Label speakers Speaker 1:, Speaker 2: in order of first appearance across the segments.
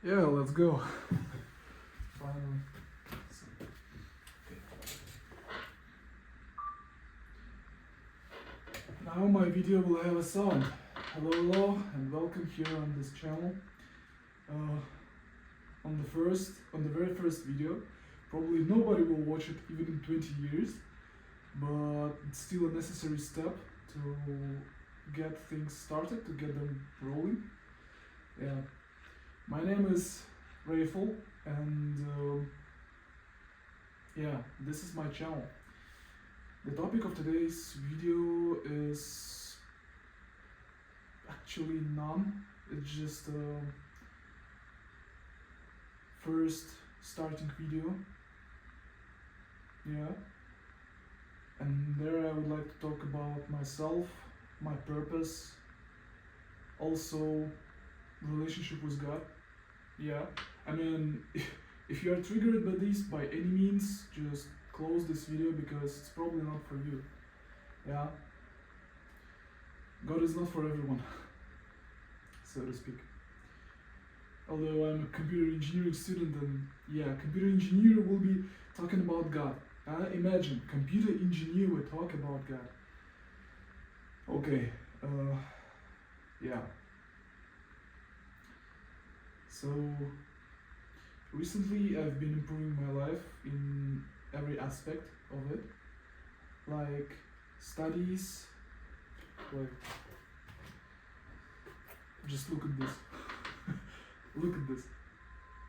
Speaker 1: Yeah, let's go. Finally. Okay. Now my video will have a sound. Hello, and welcome here on this channel. On the very first video, probably nobody will watch it even in 20 years, but it's still a necessary step to get things started, to get them rolling. Yeah. My name is Rayful, and yeah, this is my channel. The topic of today's video is actually none. It's just a first starting video. Yeah. And there I would like to talk about myself, my purpose, also relationship with God. Yeah, I mean, if you are triggered by this by any means, just close this video because it's probably not for you. Yeah, God is not for everyone, so to speak. Although I'm a computer engineering student, and yeah, computer engineer will be talking about God. Imagine, computer engineer will talk about God. Okay, yeah. So, recently I've been improving my life in every aspect of it, like studies. Wait, just look at this. Look at this.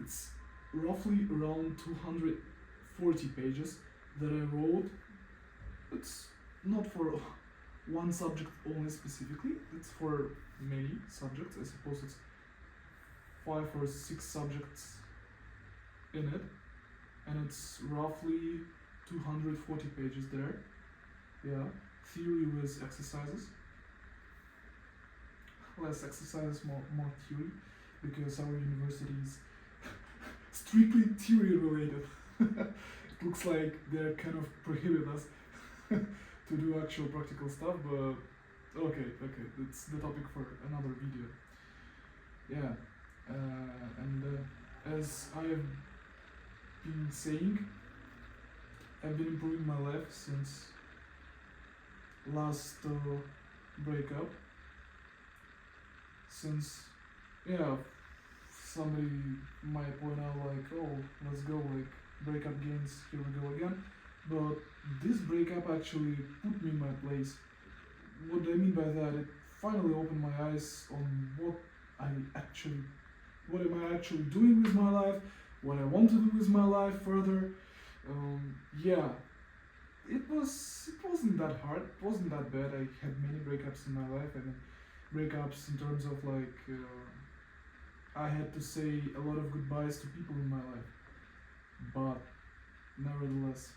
Speaker 1: It's roughly around 240 pages that I wrote. It's not for one subject only specifically, it's for many subjects. I suppose it's 5 or 6 subjects in it, and it's roughly 240 pages there. Yeah, theory with exercises. Less exercises, more theory, because our university is strictly theory related. It looks like they're kind of prohibit us to do actual practical stuff, but okay, that's the topic for another video. Yeah. As I have been saying, I've been improving my life since last breakup. Since, yeah, somebody might point out like, oh, let's go, like, breakup games, here we go again. But this breakup actually put me in my place. What do I mean by that? It finally opened my eyes on what am I actually doing with my life, what I want to do with my life further. Yeah, it wasn't that hard, it wasn't that bad. I had many breakups in my life. I mean, breakups in terms of like, I had to say a lot of goodbyes to people in my life. But nevertheless,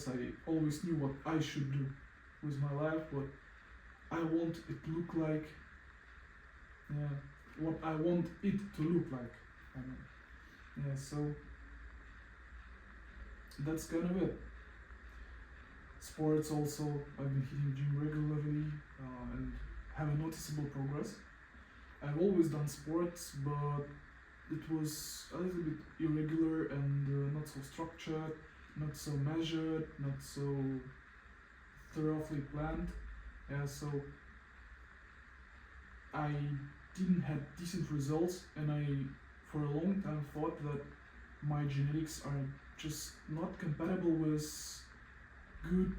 Speaker 1: I always knew what I should do with my life, what I want it to look like. Yeah, what I want it to look like. I mean, yeah, so that's kind of it. Sports also, I've been hitting gym regularly and have a noticeable progress. I've always done sports, but it was a little bit irregular and not so structured, not so measured, not so thoroughly planned. Yeah, so I didn't have decent results, and I for a long time thought that my genetics are just not compatible with good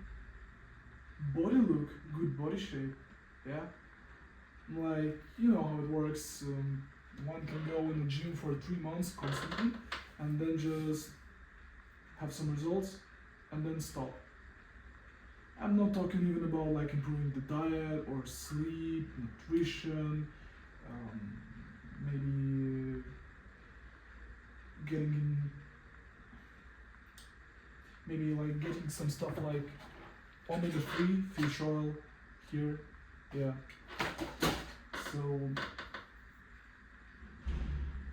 Speaker 1: body look, good body shape. Yeah, like, you know how it works. One can go in the gym for 3 months constantly and then just have some results and then stop. I'm not talking even about like improving the diet or sleep, nutrition, maybe getting some stuff like omega-3 fish oil here. Yeah. So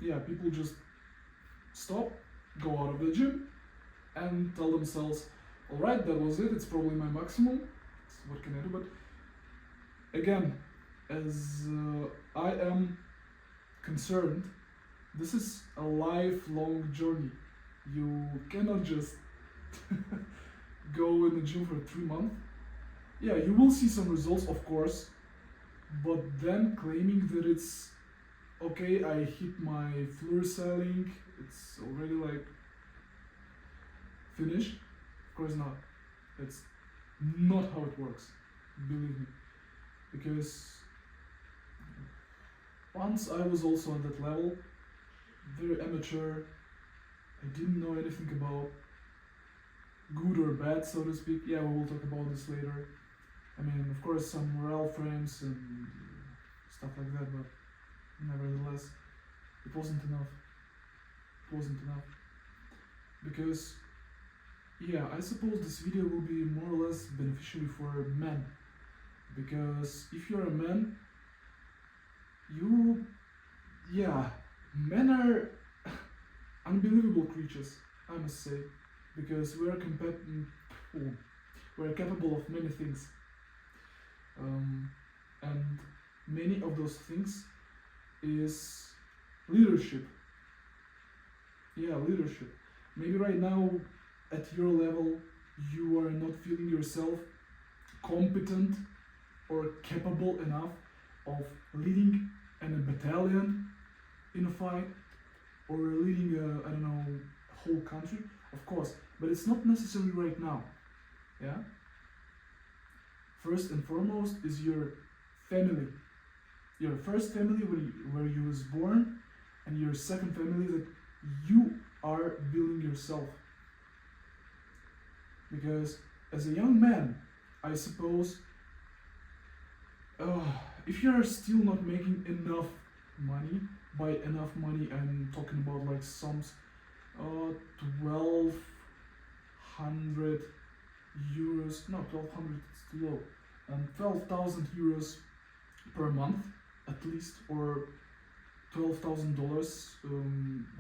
Speaker 1: yeah, people just stop, go out of the gym, and tell themselves, alright, that was it, it's probably my maximum, so what can I do? But again, as I am concerned, This is a lifelong journey. You cannot just go in the gym for 3 months. Yeah, you will see some results, of course, but then claiming that it's okay, I hit my floor ceiling, it's already like finished. Of course not. It's not how it works, believe me. Because once I was also on that level, very amateur, I didn't know anything about good or bad, so to speak. Yeah, we will talk about this later. I mean, of course, some morale frames and stuff like that, but nevertheless, it wasn't enough. It wasn't enough. Because, yeah, I suppose this video will be more or less beneficial for men. Because if you're a man, men are unbelievable creatures, I must say. Because we're capable of many things. And many of those things is leadership. Yeah, leadership. Maybe right now at your level you are not feeling yourself competent or capable enough of leading a battalion in a fight or leading a whole country, of course, but it's not necessary right now. Yeah. First and foremost is your family. Your first family where you was born, and your second family that you are building yourself. Because as a young man, I suppose, if you are still not making enough money, by enough money I'm talking about like sums, 1,200 euros, no, 1,200 it's too low, 12,000 euros per month at least, or $12,000,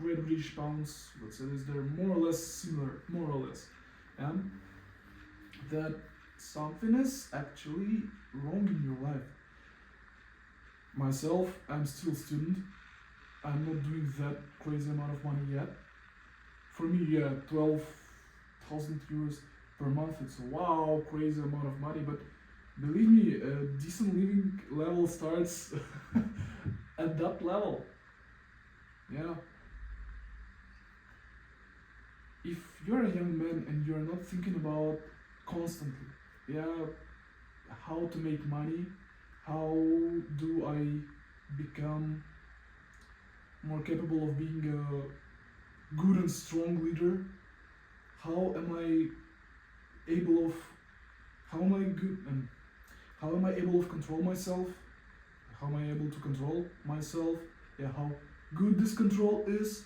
Speaker 1: Great British pounds, let's say this, they're more or less similar, more or less, and that something is actually wrong in your life. Myself, I'm still a student, I'm not doing that crazy amount of money yet. For me, yeah, 12,000 euros per month, it's a wow, crazy amount of money, but believe me, a decent living level starts at that level. Yeah. If you're a young man and you're not thinking about constantly, how to make money, how do I become more capable of being a good and strong leader, how am I able to control myself, how am I able to control myself, how good this control is,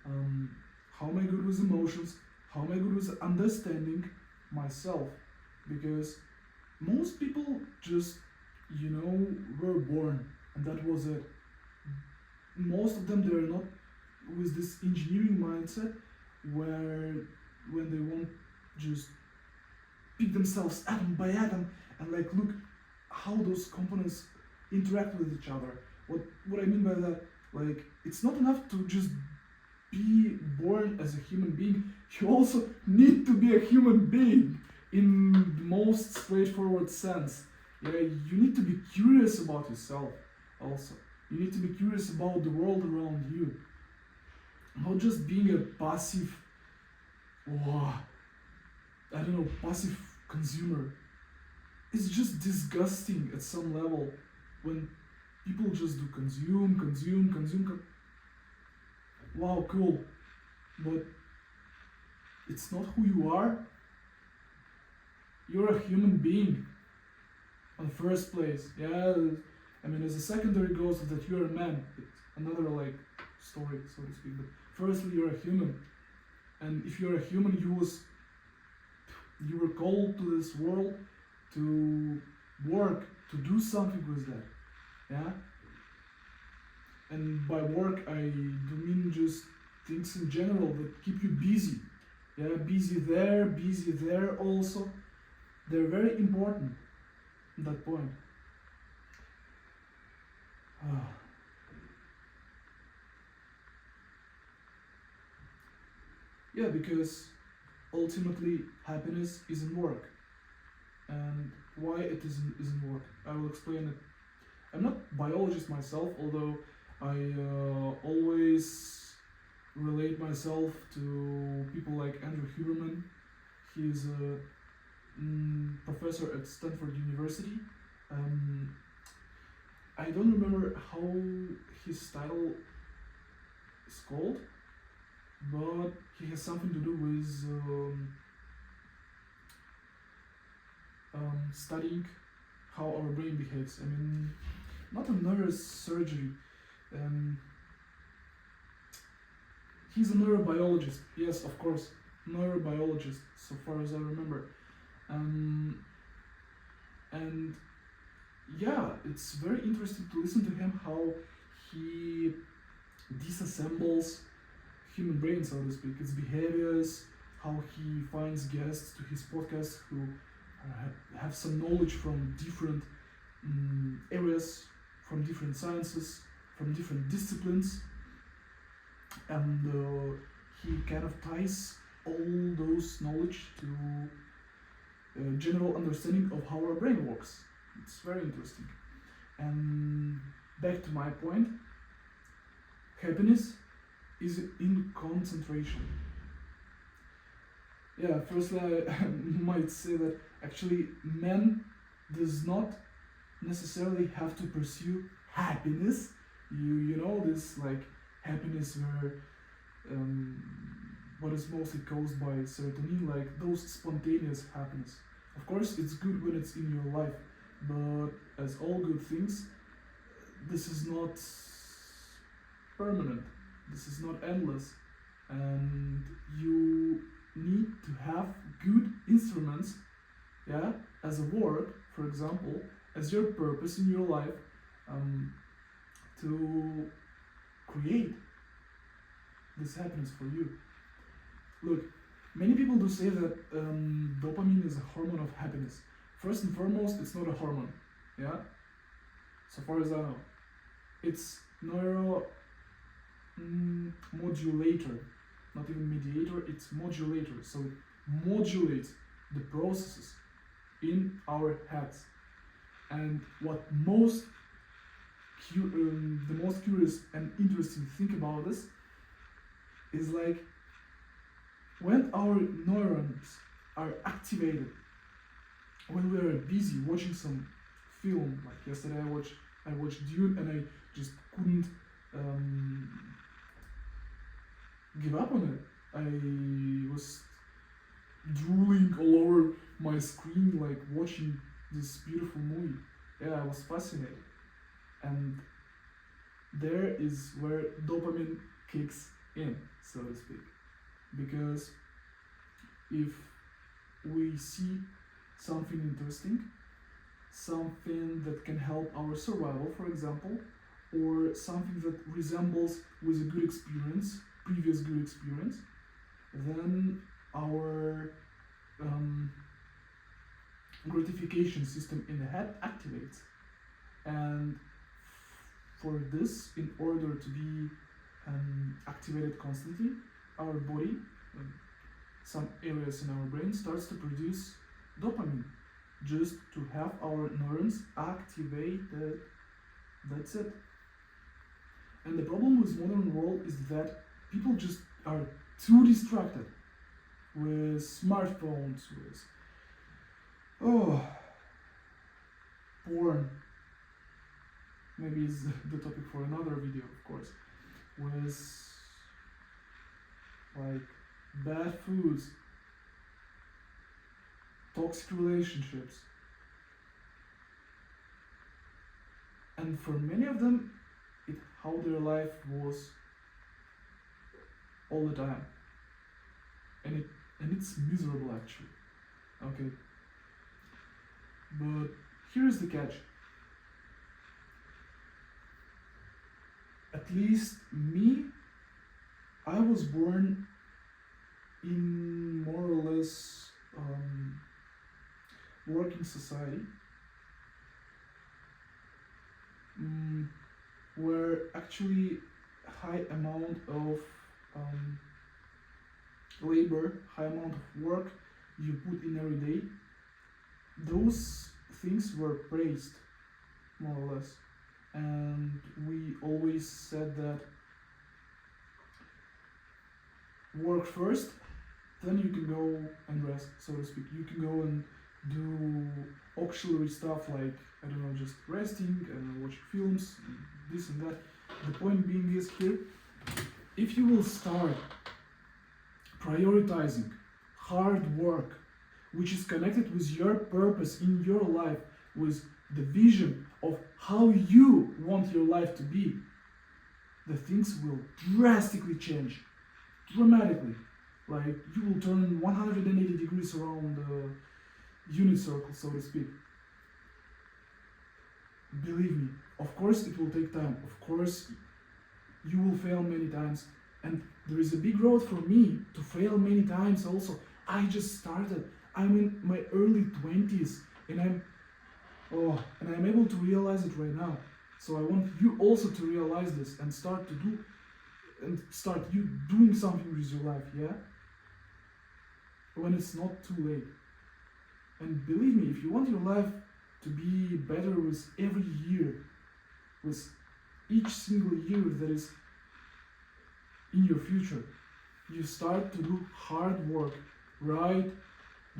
Speaker 1: how am I good with emotions, how am I good with understanding myself, because most people just, were born and that was it. Most of them, they're not with this engineering mindset where when they want just pick themselves atom by atom and like look how those components interact with each other. What I mean by that, like, it's not enough to just be born as a human being, you also need to be a human being in the most straightforward sense. You need to be curious about yourself also. You need to be curious about the world around you. Not just being a passive, passive consumer. It's just disgusting at some level when people just do consume. Wow, cool. But it's not who you are. You're a human being in the first place. As a secondary goes that you're a man, it's another story, so to speak. But firstly, you're a human, and if you're a human, you were called to this world to work, to do something with that. And by work, I do mean just things in general that keep you busy. Busy there also. They're very important at that point. Yeah, because ultimately happiness isn't work. And why it isn't work, I will explain it. I'm not biologist myself, although I always relate myself to people like Andrew Huberman. He's a professor at Stanford University. Um, I don't remember how his title is called, but he has something to do with studying how our brain behaves. I mean, not a neurosurgery. Um, he's a neurobiologist. Yes, of course, neurobiologist. So far as I remember, and yeah, it's very interesting to listen to him how he disassembles human brain, so to speak, its behaviors, how he finds guests to his podcast who have some knowledge from different areas, from different sciences, from different disciplines, and he kind of ties all those knowledge to a general understanding of how our brain works. It's very interesting. And back to my point, happiness is in concentration. Yeah, firstly, I might say that actually man does not necessarily have to pursue happiness. You know this like happiness where what is mostly caused by serotonin, like those spontaneous happiness. Of course, it's good when it's in your life, but as all good things, this is not permanent. This is not endless, and you need to have good instruments, yeah, as a work, for example, as your purpose in your life, to create this happiness for you. Look, many people do say that dopamine is a hormone of happiness. First and foremost, it's not a hormone, yeah. So far as I know, it's neuro modulator, not even mediator. It's modulator. So it modulates the processes in our heads. And what the most curious and interesting thing about this is like when our neurons are activated, when we are busy watching some film, like yesterday I watched Dune and I just couldn't give up on it. I was drooling all over my screen, like watching this beautiful movie. Yeah, I was fascinated. And there is where dopamine kicks in, so to speak. Because if we see something interesting, something that can help our survival, for example, or something that resembles with a good experience, previous good experience, then our gratification system in the head activates. And for this, in order to be activated constantly, our body, some areas in our brain, starts to produce dopamine just to have our neurons activated. That's it. And the problem with modern world is that people just are too distracted with smartphones, with porn. Maybe it's the topic for another video, of course. With like bad foods, toxic relationships, and for many of them, how their life was all the time, and it's miserable actually. Okay, but here is the catch. At least me, I was born in more or less working society, where actually a high amount of labor, high amount of work you put in every day, those things were praised, more or less. And we always said that work first, then you can go and rest, so to speak. You can go and do auxiliary stuff like, I don't know, just resting and watching films, this and that. The point being is here, if you will start prioritizing hard work, which is connected with your purpose in your life, with the vision of how you want your life to be, the things will drastically change, dramatically. Like, you will turn 180 degrees around the unit circle, so to speak. Believe me, of course it will take time, of course you will fail many times, and there is a big road for me to fail many times also. I just started, I'm in my early 20s, and I'm able to realize it right now. So I want you also to realize this and start you doing something with your life, yeah? When it's not too late. And believe me, if you want your life to be better with every year, with each single year that is in your future, you start to do hard work right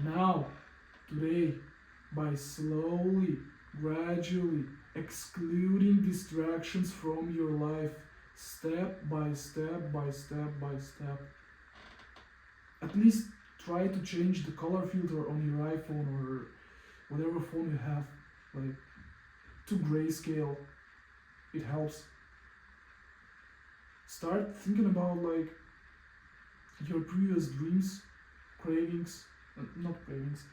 Speaker 1: now, today, by slowly, gradually excluding distractions from your life, step by step by step by step. At least try to change the color filter on your iPhone or whatever phone you have, like, to grayscale. It helps. Start thinking about, like, your previous dreams, cravings, not cravings,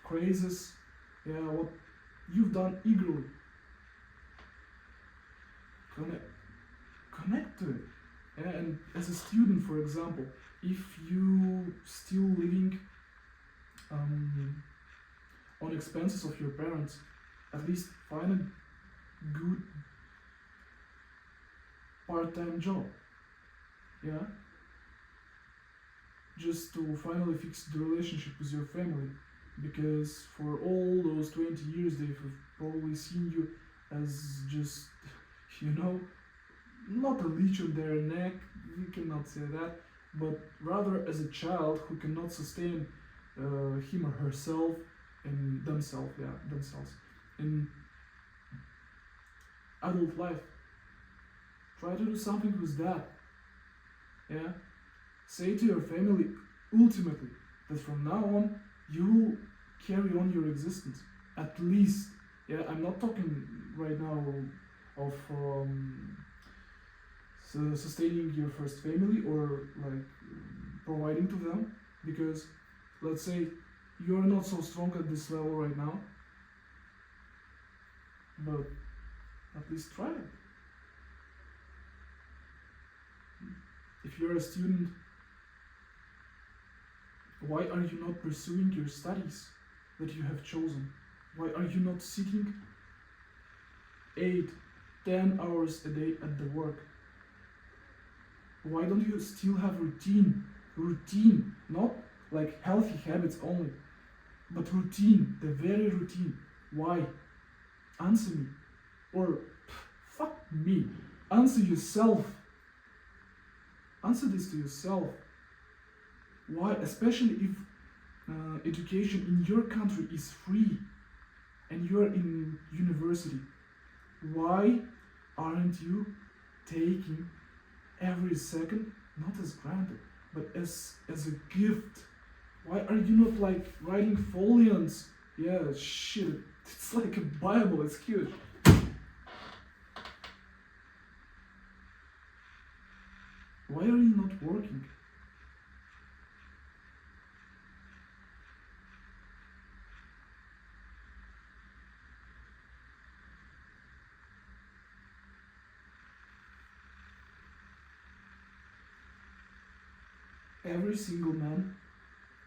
Speaker 1: crazes, yeah, what you've done eagerly. Connect to it. Yeah, and as a student, for example, if you still living on expenses of your parents, at least find a good part-time job, yeah, just to finally fix the relationship with your family, because for all those 20 years they've probably seen you as just, you know, not a leech on their neck, we cannot say that, but rather as a child who cannot sustain him or herself and themselves in adult life. Try to do something with that. Yeah? Say to your family ultimately that from now on you will carry on your existence. At least. Yeah, I'm not talking right now of sustaining your first family or like providing to them, because let's say you're not so strong at this level right now, but at least try it. If you're a student, why are you not pursuing your studies that you have chosen? Why are you not sitting 8-10 hours a day at the work? Why don't you still have routine, not like healthy habits only, but routine, the very routine? Why? Answer me. Or fuck me. Answer yourself. Answer this to yourself. Why? Especially if education in your country is free and you are in university. Why aren't you taking every second, not as granted, but as a gift? Why are you not like writing folions? Yeah, shit, it's like a Bible, it's huge. Why are you not working? Every single man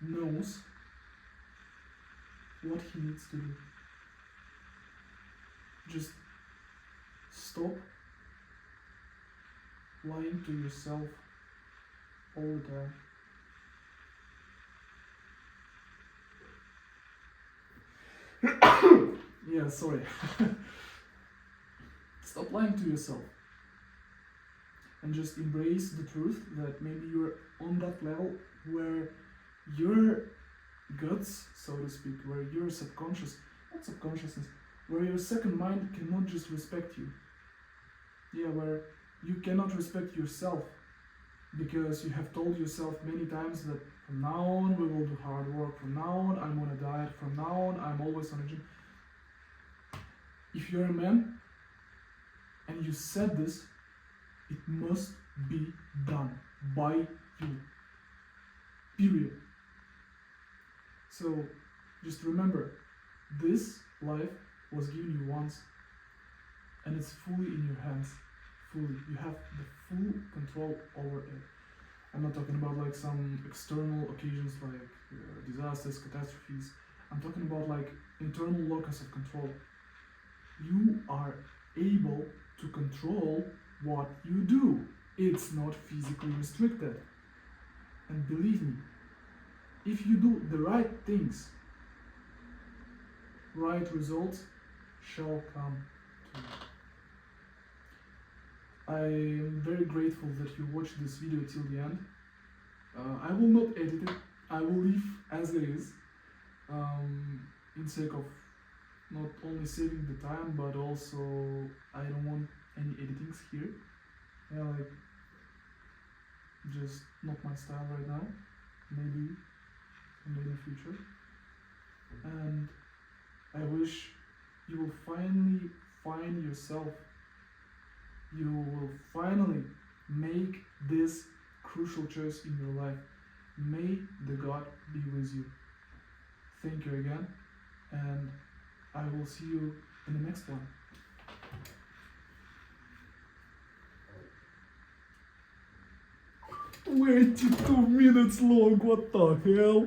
Speaker 1: knows what he needs to do. Just stop lying to yourself all the time. Yeah, sorry. Stop lying to yourself and just embrace the truth that maybe you're on that level where your guts, so to speak, where your subconscious, not subconsciousness, where your second mind cannot just respect you. Yeah, where you cannot respect yourself because you have told yourself many times that from now on we will do hard work, from now on I'm on a diet, from now on I'm always on a gym. If you're a man and you said this, it must be done by you. Period. So just remember, this life was given you once and it's fully in your hands. Fully. You have the full control over it. I'm not talking about like some external occasions like disasters, catastrophes. I'm talking about like internal locus of control. You are able to control what you do. It's not physically restricted. And believe me, if you do the right things, right results shall come to you. I am very grateful that you watched this video till the end. I will not edit it, I will leave as it is, in sake of not only saving the time, but also I don't want any editings here. Yeah, like, just not my style right now, maybe in the near future. And I wish you will finally find yourself. You will finally make this crucial choice in your life. May the God be with you. Thank you again, and I will see you in the next one. 22 minutes long, what the hell?